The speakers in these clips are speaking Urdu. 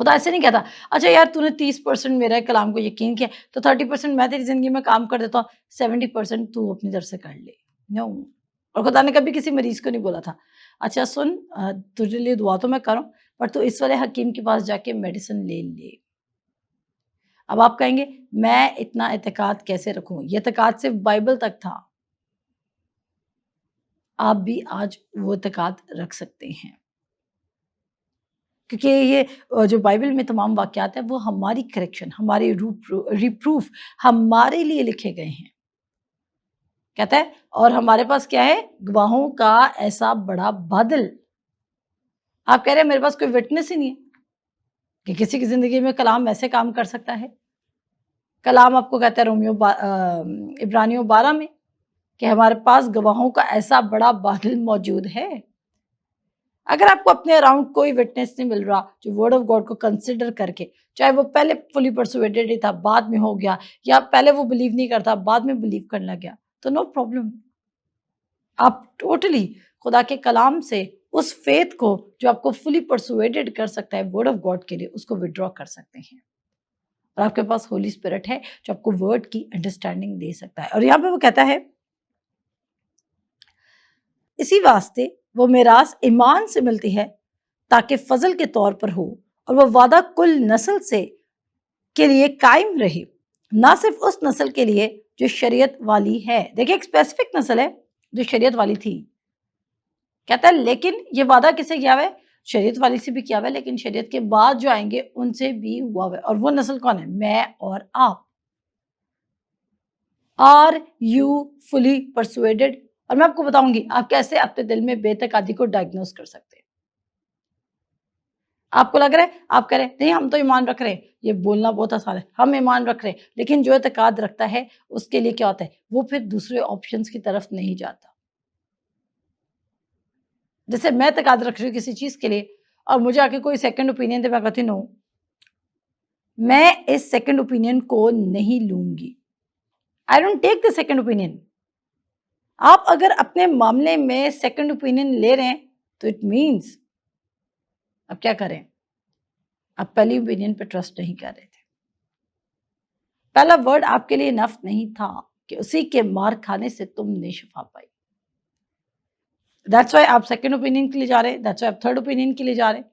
خدا ایسے نہیں کہتا اچھا یار تو نے 30% میرے کلام کو یقین کیا تو 30% میں تیری زندگی میں کام کر دیتا ہوں، 70% تو اپنی طرف سے کر لے. نو. اور خدا نے کبھی کسی مریض کو نہیں بولا تھا اچھا سن تجھے لیے دعا تو میں کروں پر تو اس والے حکیم کے پاس جا کے میڈیسن لے لے. اب آپ کہیں گے میں اتنا اعتقاد کیسے رکھوں؟ یہ اعتقاد صرف بائبل تک تھا. آپ بھی آج وہ اعتقاد رکھ سکتے ہیں کیونکہ یہ جو بائبل میں تمام واقعات ہیں وہ ہماری کریکشن، ہماری ریپروف ہمارے لیے لکھے گئے ہیں. کہتا ہے اور ہمارے پاس کیا ہے؟ گواہوں کا ایسا بڑا بادل. آپ کہہ رہے ہیں میرے پاس کوئی وٹنس ہی نہیں ہے کہ کسی کی زندگی میں کلام ایسے کام کر سکتا ہے. کلام آپ کو کہتا ہے عبرانیوں 12 میں کہ ہمارے پاس گواہوں کا ایسا بڑا بادل موجود ہے. اگر آپ کو اپنے اراؤنڈ کوئی وٹنس نہیں مل رہا جو ورڈ آف گاڈ کو کنسیڈر کر کے، چاہے وہ پہلے فلی پرسویڈڈ ہی تھا بعد میں ہو گیا، یا پہلے وہ بلیو نہیں کرتا بعد میں بلیو کرنے لگ گیا، تو نو پرابلم. آپ ٹوٹلی خدا کے کلام سے اس فیتھ کو جو آپ کو فلی پرسویڈڈ کر سکتا ہے ورڈ آف گاڈ کے لیے، اس کو وڈرا کر سکتے ہیں. اور آپ کے پاس ہولی اسپرٹ ہے جو آپ کو ورڈ کی انڈرسٹینڈنگ دے سکتا ہے. اور یہاں پہ وہ کہتا ہے اسی واسطے وہ میراث ایمان سے ملتی ہے تاکہ فضل کے طور پر ہو، اور وہ وعدہ کل نسل سے کے لیے قائم رہے، نہ صرف اس نسل کے لیے جو شریعت والی ہے. دیکھیں ایک اسپیسیفک نسل ہے جو شریعت والی تھی. کہتا ہے لیکن یہ وعدہ کسے کیا ہوا ہے؟ شریعت والی سے بھی کیا ہوا ہے، لیکن شریعت کے بعد جو آئیں گے ان سے بھی ہوا ہوا ہے. اور وہ نسل کون ہے؟ میں اور آپ. آر یو فلی پرسویڈڈ؟ اور میں آپ کو بتاؤں گی آپ کیسے اپنے دل میں بے اعتقادی کو ڈائگنوز کر سکتے ہیں. آپ کو لگ رہا ہے آپ کہہ رہے ہیں نہیں ہم تو ایمان رکھ رہے ہیں، یہ بولنا بہت آسان ہے، ہم ایمان رکھ رہے ہیں، لیکن جو اعتقاد رکھتا ہے اس کے لیے کیا ہوتا ہے؟ وہ پھر دوسرے آپشنز کی طرف نہیں جاتا. جیسے میں اعتقاد رکھ رہی ہوں کسی چیز کے لیے اور مجھے آ کے کوئی سیکنڈ اوپینین دے، میں کہتی نو، میں اس سیکنڈ اوپینین کو نہیں لوں گی. I don't take the second opinion. آپ اگر اپنے معاملے میں سیکنڈ اوپینین لے رہے ہیں تو اٹ مینس اب کیا کریں؟ آپ پہلی اوپینین پہ ٹرسٹ نہیں کر رہے تھے. پہلا ورڈ آپ کے لیے انف نہیں تھا کہ اسی کے مار کھانے سے تم نے شفا پائی. That's why آپ سیکنڈ اوپینین کے لیے جا رہے ہیں، that's why آپ تھرڈ اوپینین کے لیے جا رہے ہیں.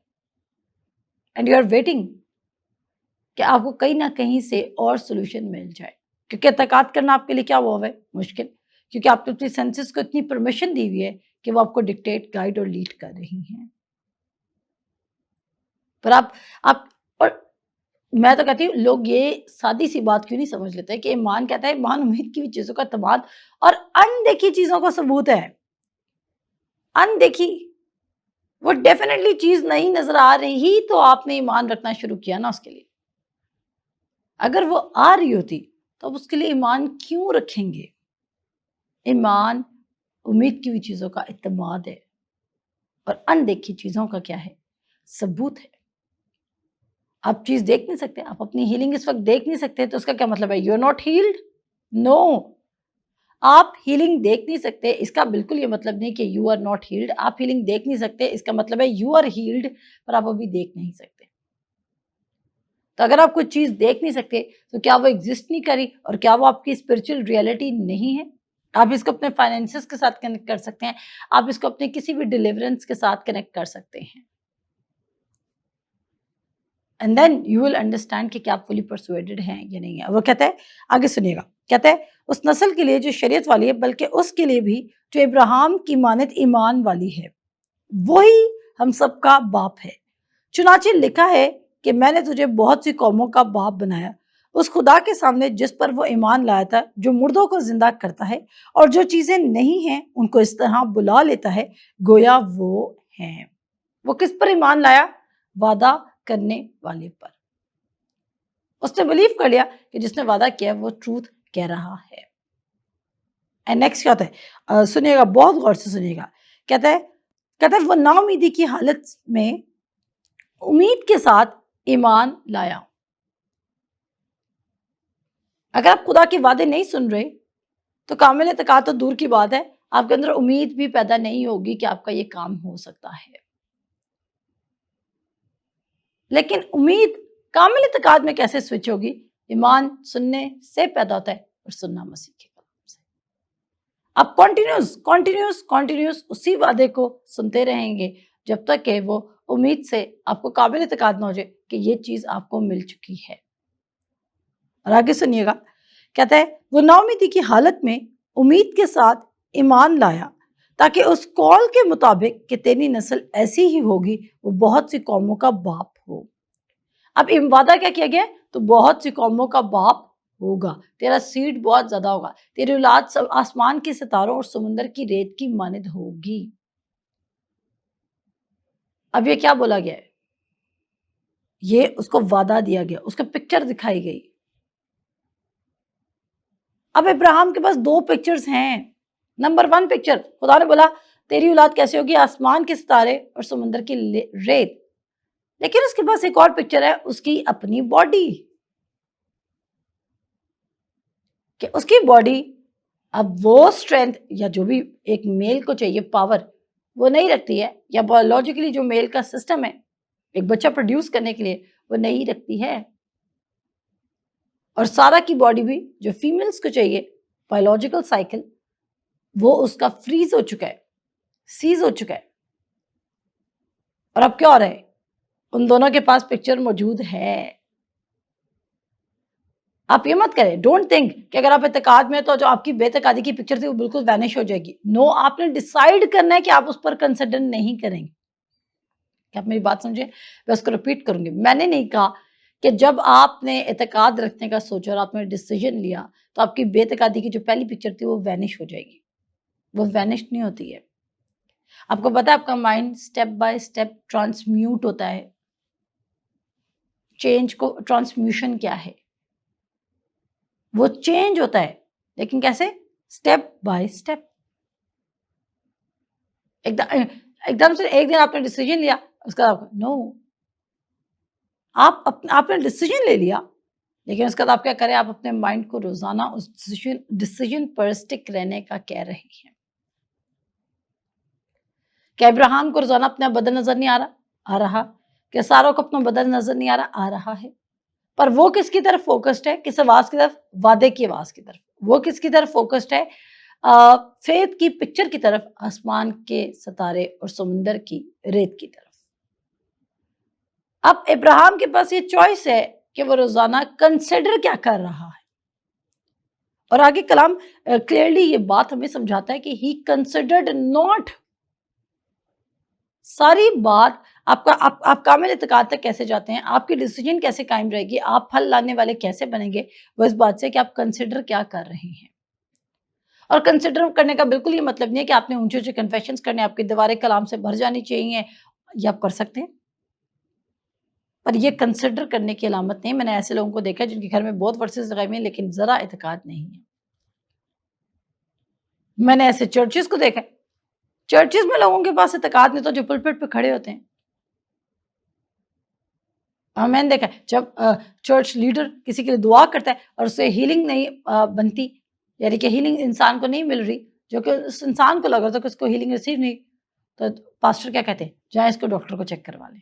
اینڈ یو آر ویٹنگ کہ آپ کو کہیں نہ کہیں سے اور سولوشن مل جائے. کیونکہ اعتقاد کرنا آپ کے لیے کیا ہوا ہے؟ مشکل. کیونکہ آپ نے اپنی سینسز کو اتنی پرمیشن دی ہوئی ہے کہ وہ آپ کو ڈکٹیٹ، گائیڈ اور لیڈ کر رہی ہیں. پر آپ اور میں تو کہتی ہوں لوگ یہ سادی سی بات کیوں نہیں سمجھ لیتے کہ ایمان کہتا ہے ایمان امید کی چیزوں کا اعتماد اور اندیکھی چیزوں کا ثبوت ہے. اندیکھی وہ ڈیفینیٹلی چیز نہیں نظر آ رہی تو آپ نے ایمان رکھنا شروع کیا نا اس کے لیے. اگر وہ آ رہی ہوتی تو آپ اس کے لیے ایمان کیوں رکھیں گے؟ ایمان امید کی ہوئی چیزوں کا اعتماد ہے اور اندیکھی چیزوں کا کیا ہے؟ ثبوت ہے. آپ چیز دیکھ نہیں سکتے، آپ اپنی ہیلنگ اس وقت دیکھ نہیں سکتے تو اس کا کیا مطلب ہے؟ You are not held? No, آپ ہیلنگ دیکھ نہیں سکتے اس کا بالکل یہ مطلب نہیں کہ یو آر ناٹ ہیلڈ. آپ ہیلنگ دیکھ نہیں سکتے اس کا مطلب ہے یو آر ہیلڈ، پر آپ ابھی دیکھ نہیں سکتے. تو اگر آپ کوئی چیز دیکھ نہیں سکتے تو کیا وہ ایگزسٹ نہیں کری اور کیا وہ آپ کی اسپرچل ریئلٹی نہیں ہے؟ آپ اس کو اپنے فائنینسز کے ساتھ کنیکٹ کر سکتے ہیں، آپ اس کو اپنے کسی بھی ڈیلیورنس کے ساتھ کنیکٹ کر سکتے ہیں. And then you will understand کہ کیا آپ فلی پرسویڈڈ ہیں یا نہیں ہے. وہ کہتا ہے آگے سنیے گا، کہتا ہے اس نسل کے لیے جو شریعت والی ہے بلکہ اس کے لیے بھی جو ابراہیم کی مانند ایمان والی ہے، وہی ہم سب کا باپ ہے. چنانچہ لکھا ہے کہ میں نے تجھے بہت سی قوموں کا باپ بنایا، اس خدا کے سامنے جس پر وہ ایمان لایا تھا، جو مردوں کو زندہ کرتا ہے اور جو چیزیں نہیں ہیں ان کو اس طرح بلا لیتا ہے گویا وہ ہیں. وہ کس پر ایمان لایا؟ وعدہ کرنے والے پر. اس نے بلیو کر لیا کہ جس نے وعدہ کیا وہ ٹروتھ کہہ رہا ہے. اینڈ نیکسٹ کیا ہوتا ہے؟ سنیے گا، بہت غور سے سنیے گا. کہتا ہے وہ نا امیدی کی حالت میں امید کے ساتھ ایمان لایا. اگر آپ خدا کے وعدے نہیں سن رہے تو کامل اعتقاد تو دور کی بات ہے، آپ کے اندر امید بھی پیدا نہیں ہوگی کہ آپ کا یہ کام ہو سکتا ہے. لیکن امید کامل اعتقاد میں کیسے سوئچ ہوگی؟ ایمان سننے سے پیدا ہوتا ہے اور سننا مسیح کے کلام سے. آپ کنٹینیوس اسی وعدے کو سنتے رہیں گے جب تک کہ وہ امید سے آپ کو قابل اعتقاد نہ ہو جائے کہ یہ چیز آپ کو مل چکی ہے. اور آگے سنیے گا، کہتا ہے وہ نا امیدی کی حالت میں امید کے ساتھ ایمان لایا تاکہ اس قول کے مطابق کہ تیری نسل ایسی ہی ہوگی وہ بہت سی قوموں کا باپ ہو. اب وعدہ کیا کیا گیا؟ تو بہت سی قوموں کا باپ ہوگا، تیرا سیڈ بہت زیادہ ہوگا، تیری اولاد آسمان کے ستاروں اور سمندر کی ریت کی مانند ہوگی. اب یہ کیا بولا گیا ہے؟ یہ اس کو وعدہ دیا گیا، اس کو پکچر دکھائی گئی. اب ابراہیم کے پاس 2 پکچرز ہیں. نمبر 1 پکچر، خدا نے بولا تیری اولاد کیسے ہوگی؟ آسمان کے ستارے اور سمندر کی ریت. لیکن اس کے پاس ایک اور پکچر ہے، اس کی اپنی باڈی، کہ اس کی باڈی اب وہ اسٹرینتھ یا جو بھی ایک میل کو چاہیے پاور وہ نہیں رکھتی ہے، یا بایولوجیکلی جو میل کا سسٹم ہے ایک بچہ پروڈیوس کرنے کے لیے وہ نہیں رکھتی ہے. اور سارا کی باڈی بھی جو فیمیلز کو چاہیے بایولوجیکل سائیکل وہ اس کا فریز ہو چکا ہے، سیز ہو چکا ہے. اور اب کیا ہو رہا ہے؟ ان دونوں کے پاس پکچر موجود ہے. آپ یہ مت کریں، ڈونٹ تھنک کہ اگر آپ اعتقاد میں تو جو آپ کی بے اعتقادی کی پکچر تھی وہ بالکل وینش ہو جائے گی. نو، آپ نے ڈیسائیڈ کرنا ہے کہ آپ اس پر کنسیڈر نہیں کریں گے. کیا آپ میری بات سمجھے؟ میں اس کو ریپیٹ کروں گی. میں نے نہیں کہا کہ جب آپ نے اعتقاد رکھنے کا سوچا اور آپ نے ڈیسیژن لیا تو آپ کی بے اعتقادی کی جو پہلی پکچر تھی وہ وینش ہو جائے گی. وہ وینش نہیں ہوتی ہے. آپ کو پتا ہے آپ کا مائنڈ سٹیپ بائی سٹیپ ٹرانسمیوٹ ہوتا ہے. چینج کو ٹرانسمیوشن کیا ہے؟ وہ چینج ہوتا ہے، لیکن کیسے؟ Step by step. ایک دم سے ایک دن آپ نے ڈیسیژن لیا، اس کا نو، آپ نے ڈیسیژن لے لیا، لیکن اس کے بعد آپ کیا کریں؟ آپ اپنے مائنڈ کو روزانہ اس ڈیسیژن پر سٹک رہنے کا کہہ رہے ہیں. کیا ابراہیم کو روزانہ اپنا بدن نظر نہیں آ رہا؟ کہ ساروں کو اپنا بدن نظر نہیں آ رہا ہے؟ پر وہ کس کی طرف فوکسڈ ہے؟ کس آواز کی طرف؟ وعدے کی آواز کی طرف. وہ کس کی طرف فوکسڈ ہے؟ فیتھ کی پکچر کی طرف، آسمان کے ستارے اور سمندر کی ریت کی طرف. اب ابراہیم کے پاس یہ چوائس ہے کہ وہ روزانہ کنسیڈر کیا کر رہا ہے. اور آگے کلام کلیئرلی یہ بات ہمیں سمجھاتا ہے کہ ہی کنسیڈرڈ ناٹ. ساری بات آپ کامل اعتقاد تک کیسے جاتے ہیں، آپ کی ڈیسیژن کیسے قائم رہے گی، آپ پھل لانے والے کیسے بنیں گے، وہ اس بات سے کہ آپ کنسیڈر کیا کر رہے ہیں. اور کنسیڈر کرنے کا بالکل یہ مطلب نہیں ہے کہ آپ نے اونچے اونچے کنفیشنز کرنے، آپ کی دیواریں کلام سے بھر جانی چاہیے، یہ آپ کر سکتے ہیں، پر یہ کنسیڈر کرنے کی علامت نہیں. میں نے ایسے لوگوں کو دیکھا جن کے گھر میں بہت ورسز لگائے ہوئے ہیں لیکن ذرا اعتقاد نہیں ہے. میں نے ایسے چرچز کو دیکھا، چرچز میں لوگوں کے پاس اعتقاد نہیں تو جو پلپٹ پہ کھڑے ہوتے ہیں. میں نے دیکھا جب چرچ لیڈر کسی کے لیے دعا کرتا ہے اور اسے ہیلنگ نہیں بنتی، یعنی کہ ہیلنگ انسان کو نہیں مل رہی، جو کہ اس انسان کو لگ رہا تھا کہ اس کو ہیلنگ ریسیو نہیں، تو پاسٹر کیا کہتے ہیں؟ جائیں اس کو ڈاکٹر کو چیک کروا لیں.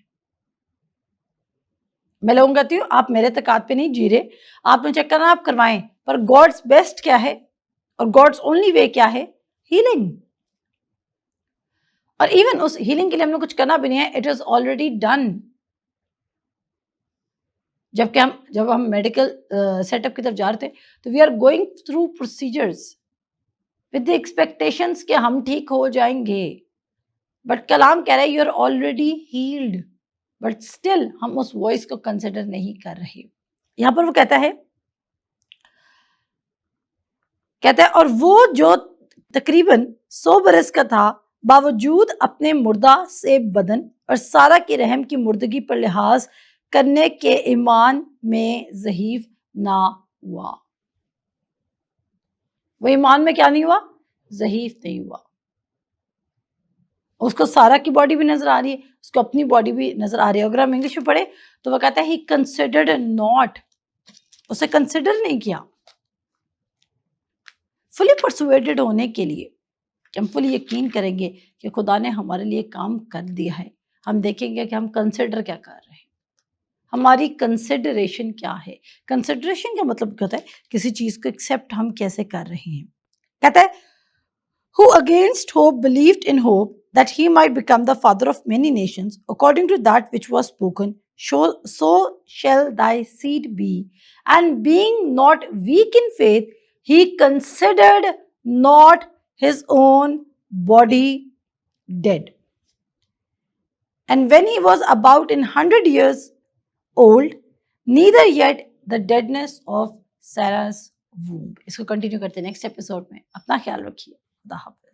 میں لوگوں کو کہتی ہوں آپ میرے اعتقاد پہ نہیں جی رہے، آپ نے چیک کرنا آپ کروائیں، پر گاڈز بیسٹ کیا ہے اور گاڈز اونلی وے کیا ہے؟ ہیلنگ. اور ایون اس ہیلنگ کے لیے ہم نے کچھ کرنا بھی نہیں ہے، اٹ از آلریڈی ڈن. جب ہم میڈیکل سیٹ اپ کی طرف جا رہے تھے تو we are going through procedures with the expectations کہ ہم ٹھیک ہو جائیں گے. بٹ کلام کہہ رہا ہے you are already held, but still ہم اس وائس کو کنسیڈر نہیں کر رہے. یہاں پر وہ کہتا ہے اور وہ جو تقریباً 100 برس کا تھا باوجود اپنے مردہ سے بدن اور سارا کی رحم کی مردگی پر لحاظ کرنے کے ایمان میں ضعیف نہ ہوا. وہ ایمان میں کیا نہیں ہوا؟ ضعیف نہیں ہوا. اس کو سارا کی باڈی بھی نظر آ رہی ہے، اس کو اپنی باڈی بھی نظر آ رہی ہے. اگر ہم انگلش میں پڑھے تو وہ کہتا ہے ہی کنسیڈرڈ ناٹ، اسے کنسیڈر نہیں کیا. فلی پرسویڈڈ ہونے کے لیے کہ ہم فلی یقین کریں گے کہ خدا نے ہمارے لیے کام کر دیا ہے، ہم دیکھیں گے کہ ہم کنسیڈر کیا کر رہے ہیں. ہماری کنسیڈریشن کیا ہے. کنسیڈریشن کا مطلب کیا ہوتا ہے؟ کسی چیز کو ایکسیپٹ ہم کیسے کر رہے ہیں. کہتا ہے who against hope believed in hope that he might become the father of many nations, according to that which was spoken, so shall thy seed be. And being not weak in faith, he considered not his own body dead. And when he was about 100 years old, neither yet the deadness of Sarah's womb. اس کو کنٹینیو کرتے ہیں نیکسٹ ایپیسوڈ میں. اپنا خیال رکھیے. خدا حافظ.